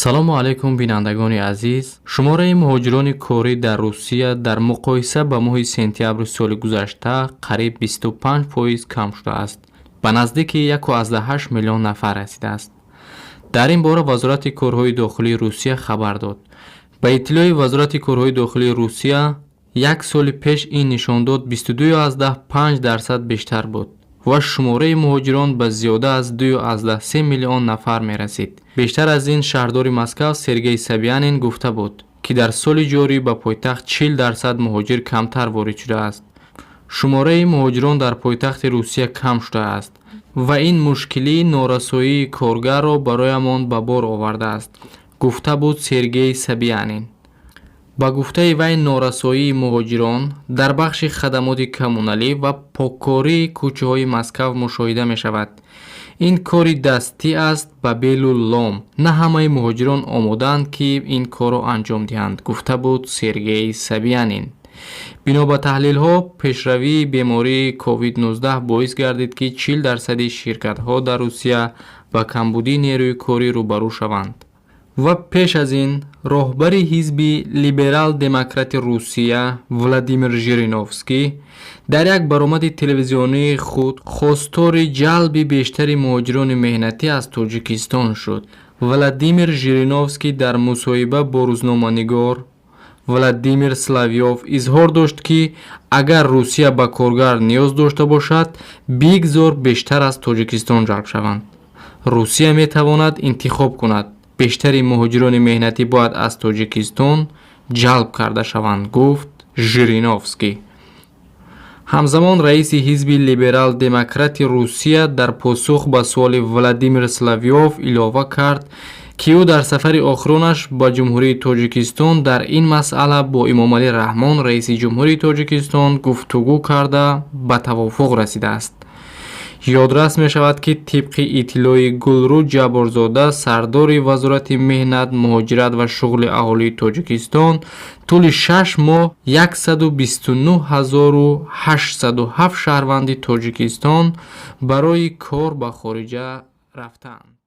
салому алайкум бинандагони азиз. Шумораи муҳоҷирони корӣ дар Русия дар муқоиса ба моҳи сентябри соли гузашта қариб 25% кам шудааст. Ба наздики 1,8 миллион нафар расидааст. Дар ин бора Вазорати корҳои дохилии Русия хабар дод. Ба иттилои Вазорати корҳои дохилии Русия, як соли пеш ин нишон дод 22.5% бештар буд ва шумораи муҳоҷирон ба зиёда аз 2.3 миллион нафар мерасид. Бештар аз ин шаҳрдори Москав Сергей Собянин гуфта буд, ки дар соли ҷорӣ ба пойтахт 40% муҳоҷир камтар ворид шудааст. Шумораи муҳоҷирон дар пойтахти Русия кам шудааст ва ин мушкилии норасоии коргарро бароямон ба бор овардааст, гуфта буд Сергей Собянин. ба гуфтаи вай, норасоии муҳоҷирон дар бахши хадамоти коммуналӣ ва поккории кӯчаҳои Москав мушоҳида мешавад. ин кори дастӣ аст ба белу лом. На ҳамаи муҳоҷирон омодаанд, ки ин корро анҷом диҳанд, гуфта буд Сергей Собянин. бино ба таҳлилҳо, пешравии бемории COVID-19 боис гардид, ки 40% ширкатҳо дар Русия ба камбудии нерӯи корӣ рӯбарӯ шаванд. ва пеш аз ин роҳбари ҳизби либерал-демократи Русия Владимир Жириновский дар як баромади телевизионии худ хостори ҷалби бештари муҳоҷирони меҳнатӣ аз Тоҷикистон шуд. Владимир Жириновский дар мусоҳиба бо рӯзноманигор Владимир Соловьёв изҳор дошт, ки агар Русия ба коргар ниёз дошта бошад, бигзор бештар аз Тоҷикистон ҷалб шаванд. Русия метавонад интихоб кунад. бештари муҳоҷирони меҳнатӣ бояд аз Тоҷикистон ҷалб карда шаванд, гуфт Жириновский. ҳамзамон раиси ҳизби либерал-демократи Русия дар посух ба суоли Владимир Соловьёв илова кард, ки ӯ дар сафари охиронаш ба ҷумҳурии Тоҷикистон дар ин масъала бо Эмомалӣ Раҳмон, раиси ҷумҳурии Тоҷикистон, гуфтугӯ карда ба тавофуқ расидааст. ёдрас мешавад, ки тибқи иттилои Гулрӯ Ҷаборзода, сардори Вазорати меҳнат, муҳоҷират ва шуғли аҳолии Тоҷикистон, тӯли 6 моҳ 129,807 шаҳрванди Тоҷикистон барои кор ба хориҷа рафтаанд.